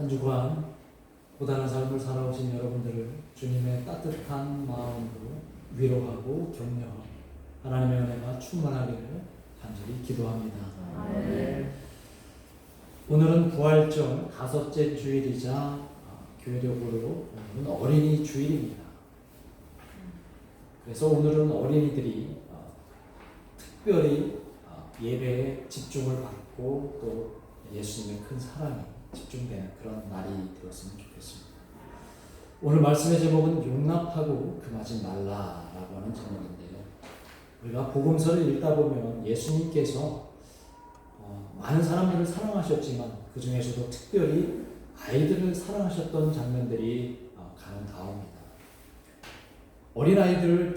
한 주간 고단한 삶을 살아오신 여러분들을 주님의 따뜻한 마음으로 위로하고 격려하고 하나님의 은혜가 충만하기를 간절히 기도합니다. 오늘은 부활절 5째 주일이자 교회적으로 오늘은 어린이 주일입니다. 그래서 오늘은 어린이들이 특별히 예배에 집중을 받고 또 예수님의 큰 사랑이 집중되는 그런 날이 되었으면 좋겠습니다. 오늘 말씀의 제목은 용납하고 금하지 말라라고 하는 제목인데요. 우리가 복음서를 읽다 보면 예수님께서 많은 사람들을 사랑하셨지만 그 중에서도 특별히 아이들을 사랑하셨던 장면들이 가능하옵니다. 어린아이들이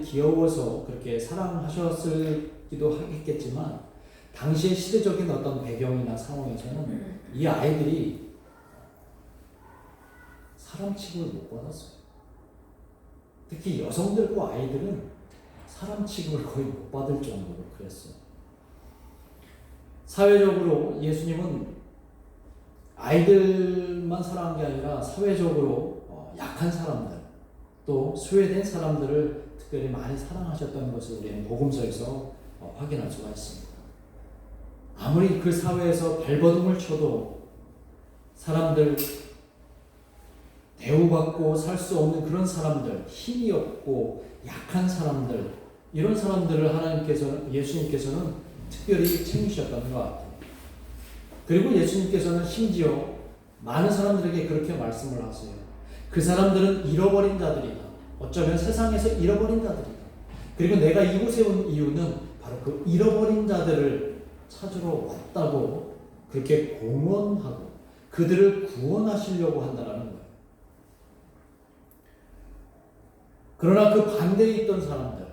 귀여워서 그렇게 사랑하셨을기도 하겠지만 당시의 시대적인 어떤 배경이나 상황에서는 이 아이들이 사람 취급을 못 받았어요. 특히 여성들과 아이들은 사람 취급을 거의 못 받을 정도로 그랬어요. 사회적으로 예수님은 아이들만 사랑한 게 아니라 사회적으로 약한 사람들 또 소외된 사람들을 특별히 많이 사랑하셨다는 것을 우리는 복음서에서 확인할 수가 있습니다. 아무리 그 사회에서 발버둥을 쳐도 사람들 대우받고 살 수 없는 그런 사람들, 힘이 없고 약한 사람들, 이런 사람들을 예수님께서는 특별히 챙기셨다는 것 같아요. 그리고 예수님께서는 심지어 많은 사람들에게 그렇게 말씀을 하세요. 그 사람들은 잃어버린 자들이다. 어쩌면 세상에서 잃어버린 자들이다. 그리고 내가 이곳에 온 이유는 바로 그 잃어버린 자들을 찾으러 왔다고 그렇게 공언하고 그들을 구원하시려고 한다는 거예요. 그러나 그 반대에 있던 사람들,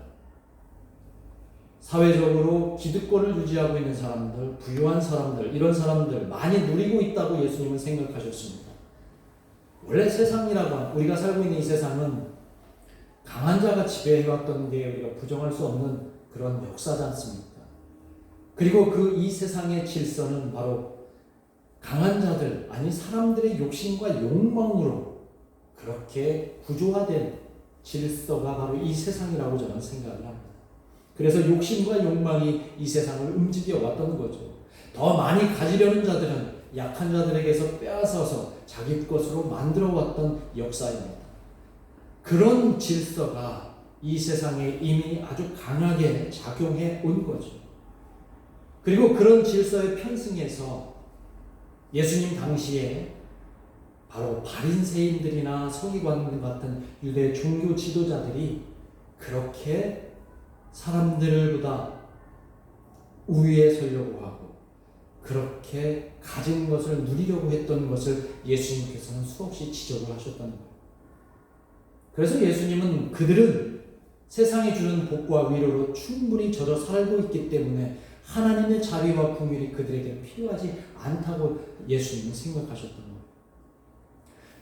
사회적으로 기득권을 유지하고 있는 사람들, 부유한 사람들, 이런 사람들 많이 누리고 있다고 예수님은 생각하셨습니다. 원래 세상이라고 하는, 우리가 살고 있는 이 세상은 강한 자가 지배해왔던 게 우리가 부정할 수 없는 그런 역사지 않습니까? 그리고 이 세상의 질서는 바로 강한 자들, 아니 사람들의 욕심과 욕망으로 그렇게 구조화된 질서가 바로 이 세상이라고 저는 생각을 합니다. 그래서 욕심과 욕망이 이 세상을 움직여 왔던 거죠. 더 많이 가지려는 자들은 약한 자들에게서 빼앗아서 자기 것으로 만들어 왔던 역사입니다. 그런 질서가 이 세상에 이미 아주 강하게 작용해 온 거죠. 그리고 그런 질서에 편승해서 예수님 당시에 바로 바리새인들이나 서기관 같은 유대 종교 지도자들이 그렇게 사람들보다 우위에 서려고 하고 그렇게 가진 것을 누리려고 했던 것을 예수님께서는 수없이 지적을 하셨던 거예요. 그래서 예수님은 그들은 세상이 주는 복과 위로로 충분히 젖어 살고 있기 때문에 하나님의 자비와 긍휼이 그들에게 필요하지 않다고 예수님은 생각하셨던 거예요.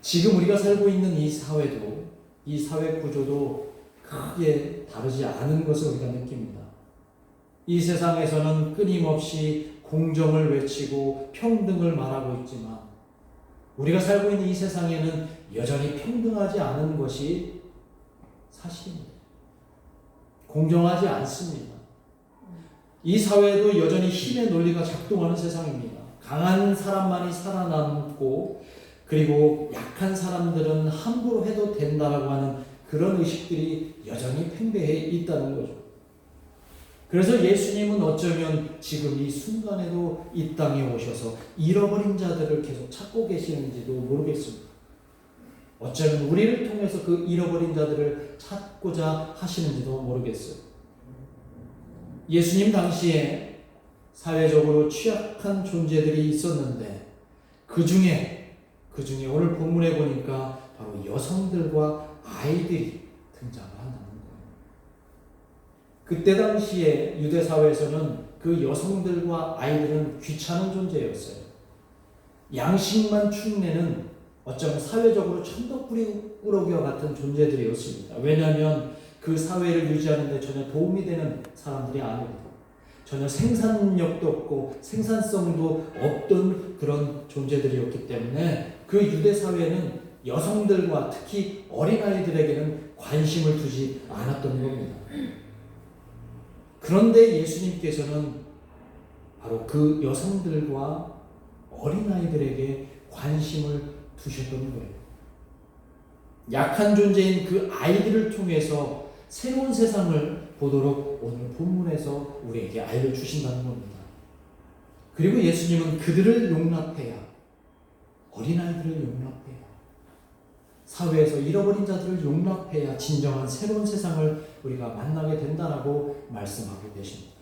지금 우리가 살고 있는 이 사회도, 이 사회 구조도 크게 다르지 않은 것을 우리가 느낍니다. 이 세상에서는 끊임없이 공정을 외치고 평등을 말하고 있지만 우리가 살고 있는 이 세상에는 여전히 평등하지 않은 것이 사실입니다. 공정하지 않습니다. 이 사회도 여전히 힘의 논리가 작동하는 세상입니다. 강한 사람만이 살아남고 그리고 약한 사람들은 함부로 해도 된다라고 하는 그런 의식들이 여전히 팽배해 있다는 거죠. 그래서 예수님은 어쩌면 지금 이 순간에도 이 땅에 오셔서 잃어버린 자들을 계속 찾고 계시는지도 모르겠습니다. 어쩌면 우리를 통해서 그 잃어버린 자들을 찾고자 하시는지도 모르겠어요. 예수님 당시에 사회적으로 취약한 존재들이 있었는데 그 중에 오늘 본문에 보니까 바로 여성들과 아이들이 등장을 한다는 거예요. 그때 당시에 유대 사회에서는 그 여성들과 아이들은 귀찮은 존재였어요. 양식만 축내는 어쩌면 사회적으로 천덕꾸러기와 같은 존재들이었습니다. 왜냐하면 그 사회를 유지하는 데 전혀 도움이 되는 사람들이 아닙니다. 전혀 생산력도 없고 생산성도 없던 그런 존재들이었기 때문에 그 유대 사회는 여성들과 특히 어린아이들에게는 관심을 두지 않았던 겁니다. 그런데 예수님께서는 바로 그 여성들과 어린아이들에게 관심을 두셨던 거예요. 약한 존재인 그 아이들을 통해서 새로운 세상을 보도록 오늘 본문에서 우리에게 알려주신다는 겁니다. 그리고 예수님은 그들을 용납해야, 어린아이들을 용납해야, 사회에서 잃어버린 자들을 용납해야 진정한 새로운 세상을 우리가 만나게 된다라고 말씀하고 계십니다.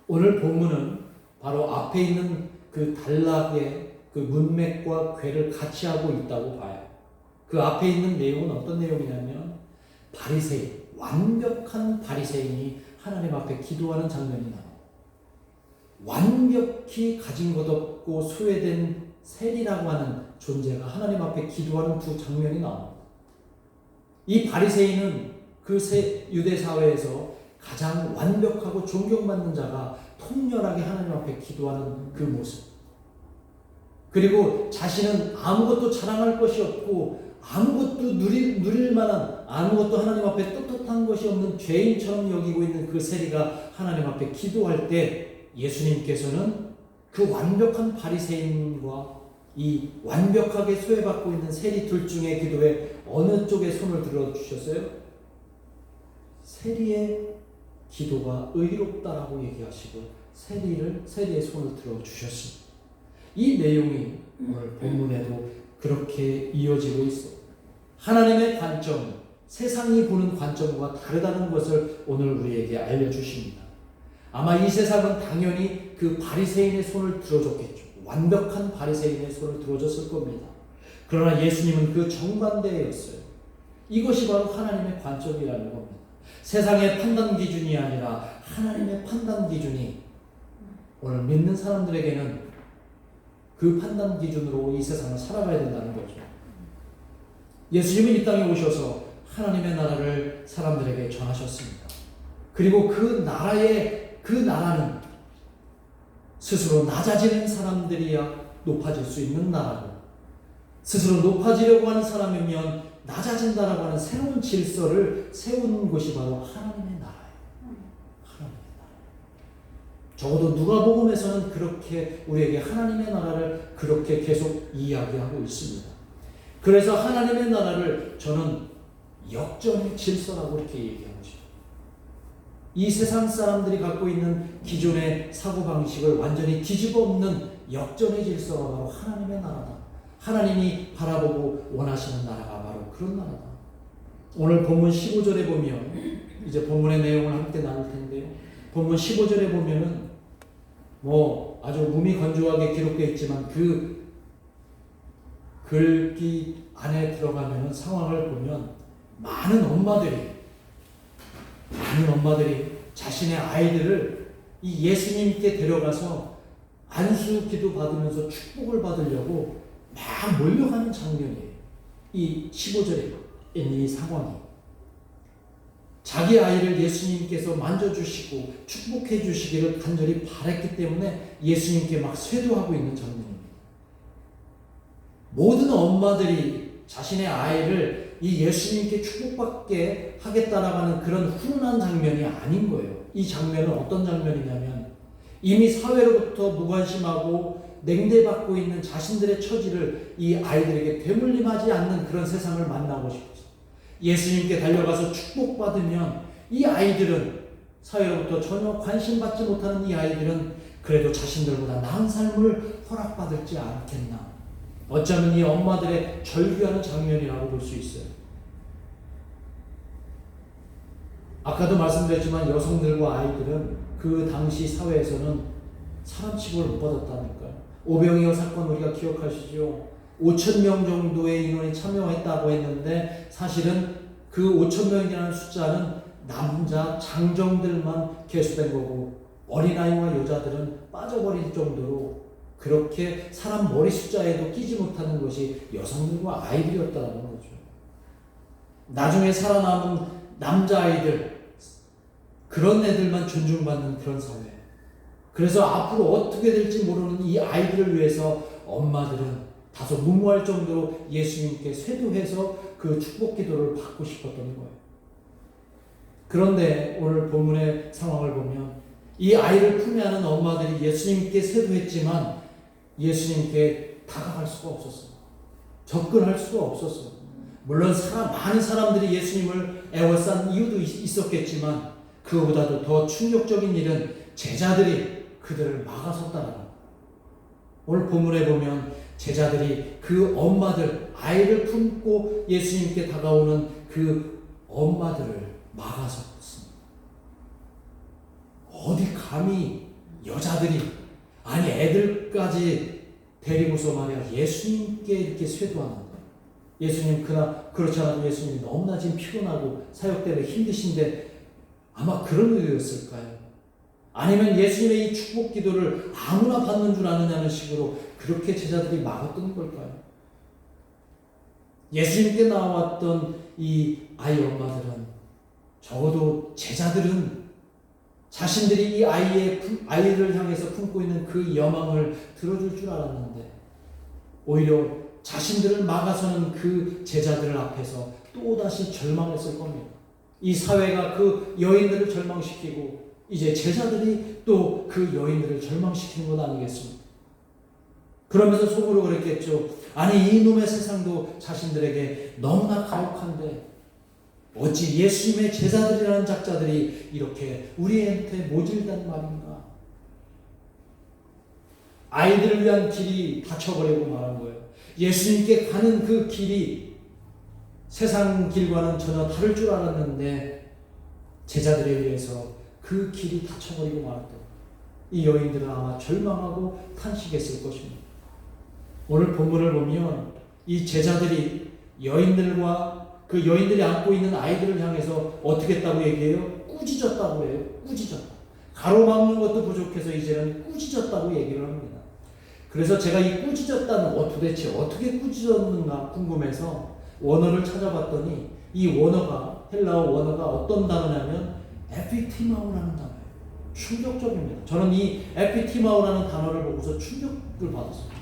오늘 본문은 바로 앞에 있는 그 단락의 그 문맥과 궤를 같이 하고 있다고 봐요. 그 앞에 있는 내용은 어떤 내용이냐면 바리새인, 완벽한 바리새인이 하나님 앞에 기도하는 장면이 나와요. 완벽히 가진 것 없고 소외된 세리라고 하는 존재가 하나님 앞에 기도하는 두 장면이 나옵니다. 이 바리새인은 그 유대 사회에서 가장 완벽하고 존경받는 자가 통렬하게 하나님 앞에 기도하는 그 모습. 그리고 자신은 아무것도 자랑할 것이 없고 아무것도 누릴 만한, 아무것도 하나님 앞에 떳떳한 것이 없는 죄인처럼 여기고 있는 그 세리가 하나님 앞에 기도할 때 예수님께서는 그 완벽한 바리새인과 이 완벽하게 소외받고 있는 세리 둘 중의 기도에 어느 쪽에 손을 들어주셨어요? 세리의 기도가 의롭다라고 얘기하시고 세리의 손을 들어주셨습니다. 이 내용이 오늘 본문에도 그렇게 이어지고 있어요. 하나님의 관점, 세상이 보는 관점과 다르다는 것을 오늘 우리에게 알려주십니다. 아마 이 세상은 당연히 그 바리새인의 손을 들어줬겠죠. 완벽한 바리새인의 손을 들어줬을 겁니다. 그러나 예수님은 그 정반대였어요. 이것이 바로 하나님의 관점이라는 겁니다. 세상의 판단 기준이 아니라 하나님의 판단 기준이 오늘 믿는 사람들에게는 그 판단 기준으로 이 세상을 살아가야 된다는 거죠. 예수님은 이 땅에 오셔서 하나님의 나라를 사람들에게 전하셨습니다. 그리고 그 나라는 스스로 낮아지는 사람들이야 높아질 수 있는 나라고, 스스로 높아지려고 하는 사람이면 낮아진다라고 하는 새로운 질서를 세우는 곳이 바로 하나님의 나라예요. 하나님의 나라. 적어도 누가복음에서는 그렇게 우리에게 하나님의 나라를 그렇게 계속 이야기하고 있습니다. 그래서 하나님의 나라를 저는 역전의 질서라고 이렇게 얘기하고 싶어요. 이 세상 사람들이 갖고 있는 기존의 사고방식을 완전히 뒤집어 엎는 역전의 질서가 바로 하나님의 나라다. 하나님이 바라보고 원하시는 나라가 바로 그런 나라다. 오늘 본문 15절에 보면, 이제 본문의 내용을 함께 나눌 텐데요. 본문 15절에 보면은 아주 몸이 건조하게 기록되어 있지만 그 글귀 안에 들어가면 상황을 보면 많은 엄마들이 자신의 아이들을 이 예수님께 데려가서 안수 기도 받으면서 축복을 받으려고 막 몰려가는 장면이에요. 이 15절에 있는 이 상황이. 자기 아이를 예수님께서 만져주시고 축복해 주시기를 간절히 바랬기 때문에 예수님께 막 쇄도하고 있는 장면입니다. 모든 엄마들이 자신의 아이를 이 예수님께 축복받게 하겠다라고 하는 그런 훈훈한 장면이 아닌 거예요. 이 장면은 어떤 장면이냐면 이미 사회로부터 무관심하고 냉대받고 있는 자신들의 처지를 이 아이들에게 되물림하지 않는 그런 세상을 만나고 싶어서 예수님께 달려가서 축복받으면 이 아이들은, 사회로부터 전혀 관심받지 못하는 이 아이들은 그래도 자신들보다 나은 삶을 허락받을지 않겠나. 어쩌면 이 엄마들의 절규하는 장면이라고 볼 수 있어요. 아까도 말씀드렸지만 여성들과 아이들은 그 당시 사회에서는 사람 취급을 못 받았다니까요. 오병이어 사건 우리가 기억하시죠? 5,000명 정도의 인원이 참여했다고 했는데 사실은 그 5,000명이라는 숫자는 남자 장정들만 개수된 거고 어린아이와 여자들은 빠져버릴 정도로 그렇게 사람 머리 숫자에도 끼지 못하는 것이 여성들과 아이들이었다는 거죠. 나중에 살아남은 남자아이들, 그런 애들만 존중받는 그런 사회. 그래서 앞으로 어떻게 될지 모르는 이 아이들을 위해서 엄마들은 다소 무모할 정도로 예수님께 쇄도해서 그 축복 기도를 받고 싶었던 거예요. 그런데 오늘 본문의 상황을 보면 이 아이를 품에 안은 엄마들이 예수님께 쇄도했지만 예수님께 다가갈 수가 없었어요. 접근할 수가 없었어요. 물론 많은 사람들이 예수님을 애워싼 이유도 있었겠지만 그보다도 더 충격적인 일은 제자들이 그들을 막아섰다는 거예요. 오늘 본문에 보면 제자들이 그 엄마들, 아이를 품고 예수님께 다가오는 그 엄마들을 막아섰습니다. 어디 감히 여자들이, 아니 애들까지 데리고서 말이야 예수님께 이렇게 쇄도하는데, 예수님 그렇지 않아도 예수님이 너무나 지금 피곤하고 사역 때문에 힘드신데 아마 그런 의도였을까요? 아니면 예수님의 이 축복 기도를 아무나 받는 줄 아느냐는 식으로 그렇게 제자들이 막았던 걸까요? 예수님께 나왔던 이 아이 엄마들은, 적어도 제자들은 자신들이 이 아이를 향해서 품고 있는 그 여망을 들어줄 줄 알았는데 오히려 자신들을 막아서는 그 제자들 앞에서 또다시 절망했을 겁니다. 이 사회가 그 여인들을 절망시키고 이제 제자들이 또 그 여인들을 절망시키는 것 아니겠습니까? 그러면서 속으로 그랬겠죠. 아니 이놈의 세상도 자신들에게 너무나 가혹한데 어찌 예수님의 제자들이라는 작자들이 이렇게 우리한테 모질단 말인가? 아이들을 위한 길이 닫혀버리고 말한 거예요. 예수님께 가는 그 길이 세상 길과는 전혀 다를 줄 알았는데 제자들에 의해서 그 길이 닫혀버리고 말았다. 이 여인들은 아마 절망하고 탄식했을 것입니다. 오늘 본문을 보면 이 제자들이 그 여인들이 안고 있는 아이들을 향해서 어떻게 했다고 얘기해요? 꾸짖었다고 해요. 꾸짖었다. 가로막는 것도 부족해서 이제는 꾸짖었다고 얘기를 합니다. 그래서 제가 이 꾸짖었다는 도대체 어떻게 꾸짖었는가 궁금해서 원어를 찾아봤더니 이 원어가, 헬라어 원어가 어떤 단어냐면 에피티마우라는 단어예요. 충격적입니다. 저는 이 에피티마우라는 단어를 보고서 충격을 받았어요.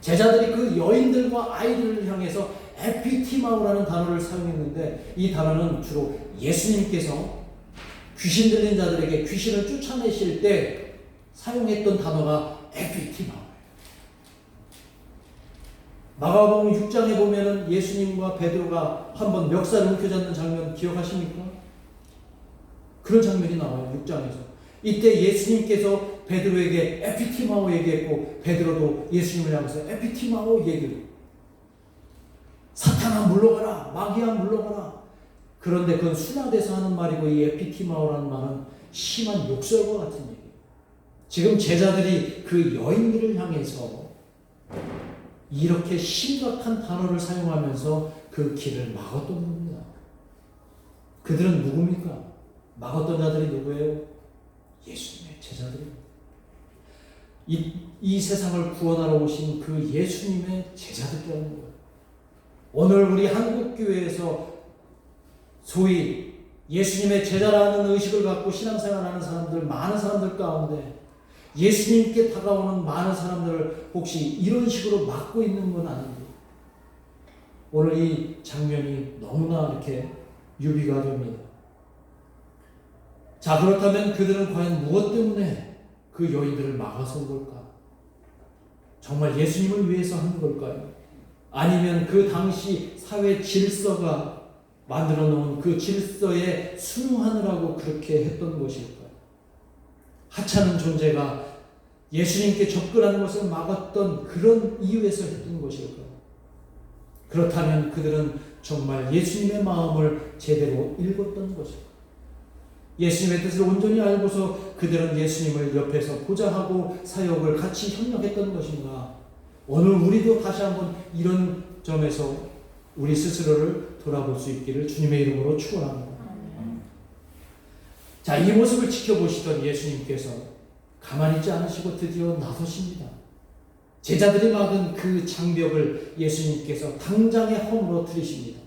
제자들이 그 여인들과 아이들을 향해서 에피티마우라는 단어를 사용했는데 이 단어는 주로 예수님께서 귀신 들린 자들에게 귀신을 쫓아내실 때 사용했던 단어가 에피티마우예요. 마가복음 6장에 보면은 예수님과 베드로가 한번 멱살 움켜잡는 장면 기억하십니까? 그런 장면이 나와요. 6장에서. 이때 예수님께서 베드로에게 에피티마오 얘기했고 베드로도 예수님을 향해서 에피티마오 얘기를, 사탄아 물러가라, 마귀야 물러가라. 그런데 그건 순화돼서 하는 말이고 이 에피티마오라는 말은 심한 욕설과 같은 얘기예요. 지금 제자들이 그 여인들을 향해서 이렇게 심각한 단어를 사용하면서 그 길을 막았던 겁니다. 그들은 누굽니까? 막았던 자들이 누구예요? 예수님의 제자들입니다. 이 세상을 구원하러 오신 그 예수님의 제자들이라는 거예요. 오늘 우리 한국교회에서 소위 예수님의 제자라는 의식을 갖고 신앙생활하는 사람들, 많은 사람들 가운데 예수님께 다가오는 많은 사람들을 혹시 이런 식으로 막고 있는 건 아닌지, 오늘 이 장면이 너무나 이렇게 유비가 됩니다. 자, 그렇다면 그들은 과연 무엇 때문에 그 여인들을 막아선 걸까? 정말 예수님을 위해서 한 걸까요? 아니면 그 당시 사회 질서가 만들어 놓은 그 질서에 순응하느라고 그렇게 했던 것일까요? 하찮은 존재가 예수님께 접근하는 것을 막았던 그런 이유에서 했던 것일까요? 그렇다면 그들은 정말 예수님의 마음을 제대로 읽었던 것일까요? 예수님의 뜻을 온전히 알고서 그들은 예수님을 옆에서 보좌하고 사역을 같이 협력했던 것인가? 오늘 우리도 다시 한번 이런 점에서 우리 스스로를 돌아볼 수 있기를 주님의 이름으로 축원합니다. 자, 이 모습을 지켜보시던 예수님께서 가만히 있지 않으시고 드디어 나서십니다. 제자들이 막은 그 장벽을 예수님께서 당장에 허물어 들이십니다.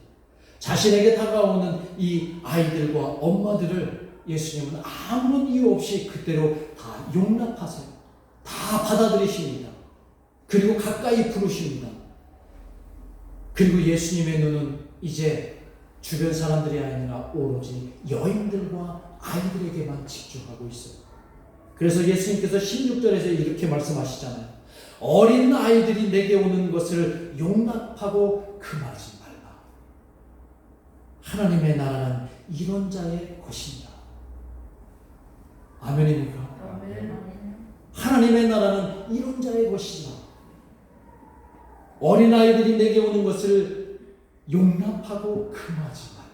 자신에게 다가오는 이 아이들과 엄마들을 예수님은 아무런 이유 없이 그대로 다 용납하세요. 다 받아들이십니다. 그리고 가까이 부르십니다. 그리고 예수님의 눈은 이제 주변 사람들이 아니라 오로지 여인들과 아이들에게만 집중하고 있어요. 그래서 예수님께서 16절에서 이렇게 말씀하시잖아요. 어린 아이들이 내게 오는 것을 용납하고 금하지 말라. 하나님의 나라는 이런 자의 것입니다. 아멘입니까? 아멘. 하나님의 나라는 이런 자의 것이다. 어린아이들이 내게 오는 것을 용납하고 금하지 말라.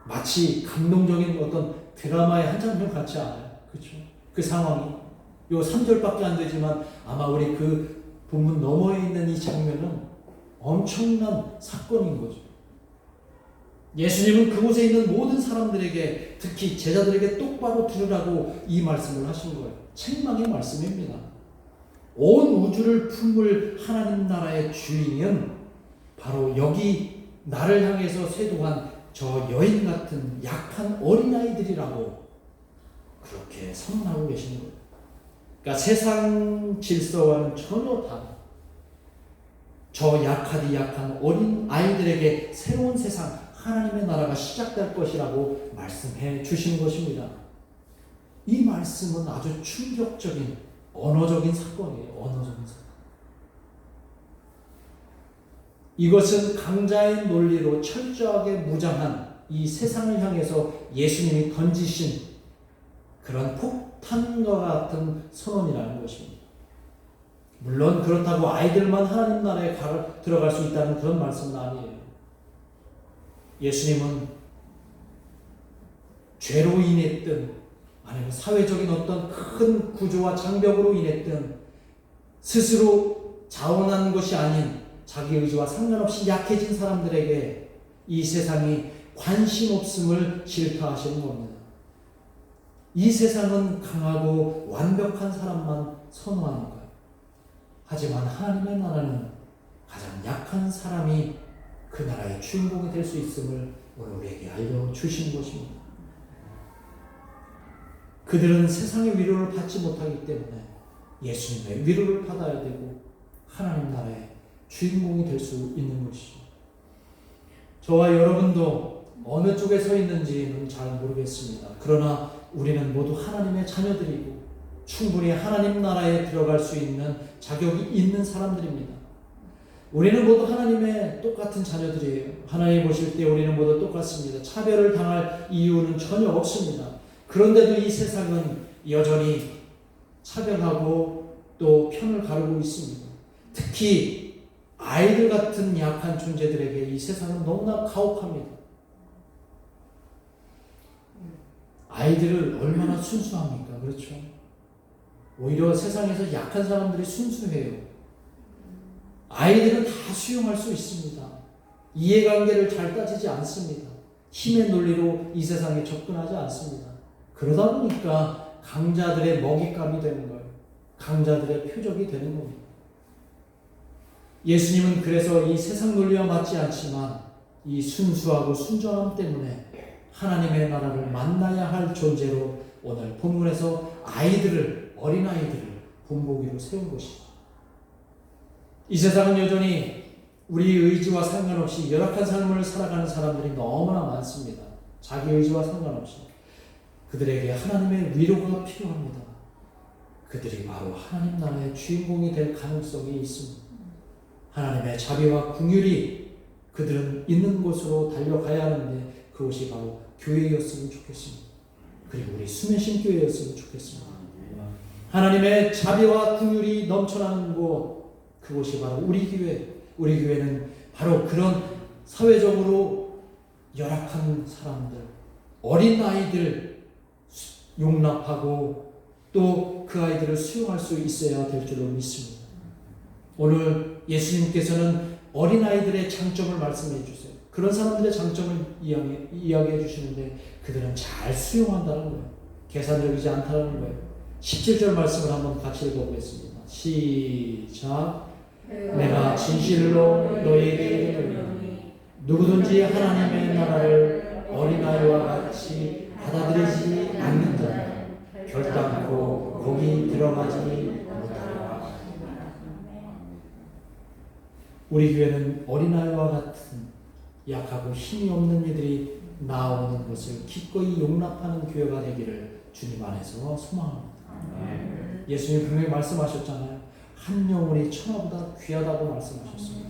마치 감동적인 어떤 드라마의 한 장면 같지 않아요? 그렇죠? 그 상황이 요 3절밖에 안 되지만 아마 우리 그 본문 너머에 있는 이 장면은 엄청난 사건인 거죠. 예수님은 그곳에 있는 모든 사람들에게, 특히 제자들에게 똑바로 들으라고 이 말씀을 하신 거예요. 책망의 말씀입니다. 온 우주를 품을 하나님 나라의 주인은 바로 여기 나를 향해서 쇄도한 저 여인 같은 약한 어린아이들이라고 그렇게 선언하고 계시는 거예요. 그러니까 세상 질서와는 전혀 다른 저 약하디 약한 어린 아이들에게 새로운 세상, 하나님의 나라가 시작될 것이라고 말씀해 주시는 것입니다. 이 말씀은 아주 충격적인 언어적인 사건이에요. 언어적인 사건. 이것은 강자의 논리로 철저하게 무장한 이 세상을 향해서 예수님이 던지신 그런 폭탄과 같은 선언이라는 것입니다. 물론 그렇다고 아이들만 하나님 나라에 들어갈 수 있다는 그런 말씀은 아니에요. 예수님은 죄로 인했든 아니면 사회적인 어떤 큰 구조와 장벽으로 인했든 스스로 자원한 것이 아닌 자기 의지와 상관없이 약해진 사람들에게 이 세상이 관심 없음을 질타하시는 겁니다. 이 세상은 강하고 완벽한 사람만 선호하는 거예요. 하지만 하나님의 나라는 가장 약한 사람이 그 나라의 주인공이 될 수 있음을 오늘 우리에게 알려주신 것입니다. 그들은 세상의 위로를 받지 못하기 때문에 예수님의 위로를 받아야 되고 하나님 나라의 주인공이 될 수 있는 것이죠. 저와 여러분도 어느 쪽에 서 있는지는 잘 모르겠습니다. 그러나 우리는 모두 하나님의 자녀들이고 충분히 하나님 나라에 들어갈 수 있는 자격이 있는 사람들입니다. 우리는 모두 하나님의 똑같은 자녀들이에요. 하나님 보실 때 우리는 모두 똑같습니다. 차별을 당할 이유는 전혀 없습니다. 그런데도 이 세상은 여전히 차별하고 또 편을 가르고 있습니다. 특히 아이들 같은 약한 존재들에게 이 세상은 너무나 가혹합니다. 아이들은 얼마나 순수합니까? 그렇죠? 오히려 세상에서 약한 사람들이 순수해요. 아이들은 다 수용할 수 있습니다. 이해관계를 잘 따지지 않습니다. 힘의 논리로 이 세상에 접근하지 않습니다. 그러다 보니까 강자들의 먹잇감이 되는 거예요. 강자들의 표적이 되는 겁니다. 예수님은 그래서 이 세상 논리와 맞지 않지만 이 순수하고 순전함 때문에 하나님의 나라를 만나야 할 존재로 오늘 본문에서 어린아이들을 본보기로 세운 것이죠. 이 세상은 여전히 우리 의지와 상관없이 열악한 삶을 살아가는 사람들이 너무나 많습니다. 자기 의지와 상관없이. 그들에게 하나님의 위로가 필요합니다. 그들이 바로 하나님 나라의 주인공이 될 가능성이 있습니다. 하나님의 자비와 긍휼이 그들은 있는 곳으로 달려가야 하는데 그곳이 바로 교회였으면 좋겠습니다. 그리고 우리 수면신 교회였으면 좋겠습니다. 하나님의 자비와 긍휼이 넘쳐나는 곳, 그곳이 바로 우리 교회. 우리 교회는 바로 그런 사회적으로 열악한 사람들, 어린 아이들 용납하고 또 그 아이들을 수용할 수 있어야 될 줄로 믿습니다. 오늘 예수님께서는 어린 아이들의 장점을 말씀해 주세요. 그런 사람들의 장점을 이야기해 주시는데 그들은 잘 수용한다는 거예요. 계산적이지 않다는 거예요. 17절 말씀을 한번 같이 읽어보겠습니다. 시작. 내가 진실로 너희에게 이르노니 누구든지 하나님의 나라를 어린아이와 같이 받아들이지 않는 자는 결단코 거기 들어가지 못하리라. 우리 교회는 어린아이와 같은 약하고 힘이 없는 이들이 나오는 것을 기꺼이 용납하는 교회가 되기를 주님 안에서 소망합니다. 예수님 분명히 말씀하셨잖아요. 한 영혼이 천하보다 귀하다고 말씀하셨습니다.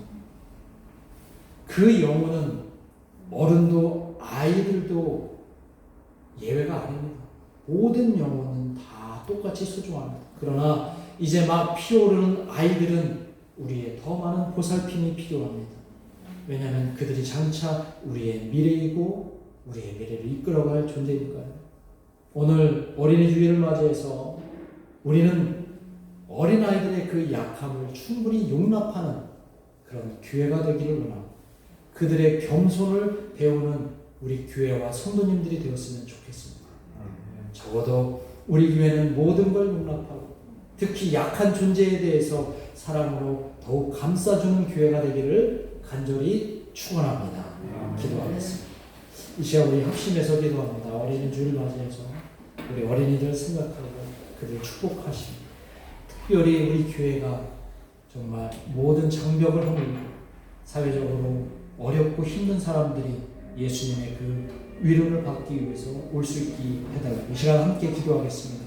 그 영혼은 어른도 아이들도 예외가 아닙니다. 모든 영혼은 다 똑같이 소중합니다. 그러나 이제 막 피어오르는 아이들은 우리의 더 많은 보살핌이 필요합니다. 왜냐하면 그들이 장차 우리의 미래이고 우리의 미래를 이끌어갈 존재니까요. 오늘 어린이 주일을 맞이해서 우리는 어린아이들의 그 약함을 충분히 용납하는 그런 교회가 되기를 원합니다. 그들의 겸손을 배우는 우리 교회와 성도님들이 되었으면 좋겠습니다. 적어도 우리 교회는 모든 걸 용납하고 특히 약한 존재에 대해서 사랑으로 더욱 감싸주는 교회가 되기를 간절히 축원합니다. 기도하겠습니다. 이 시간 우리 합심해서 기도합니다. 어린이 주일 맞이해서 우리 어린이들 생각하고 그들 축복하시고 특별히 우리 교회가 정말 모든 장벽을 허물고 사회적으로 어렵고 힘든 사람들이 예수님의 그 위로를 받기 위해서 올 수 있게 해달라고 이 시간 함께 기도하겠습니다.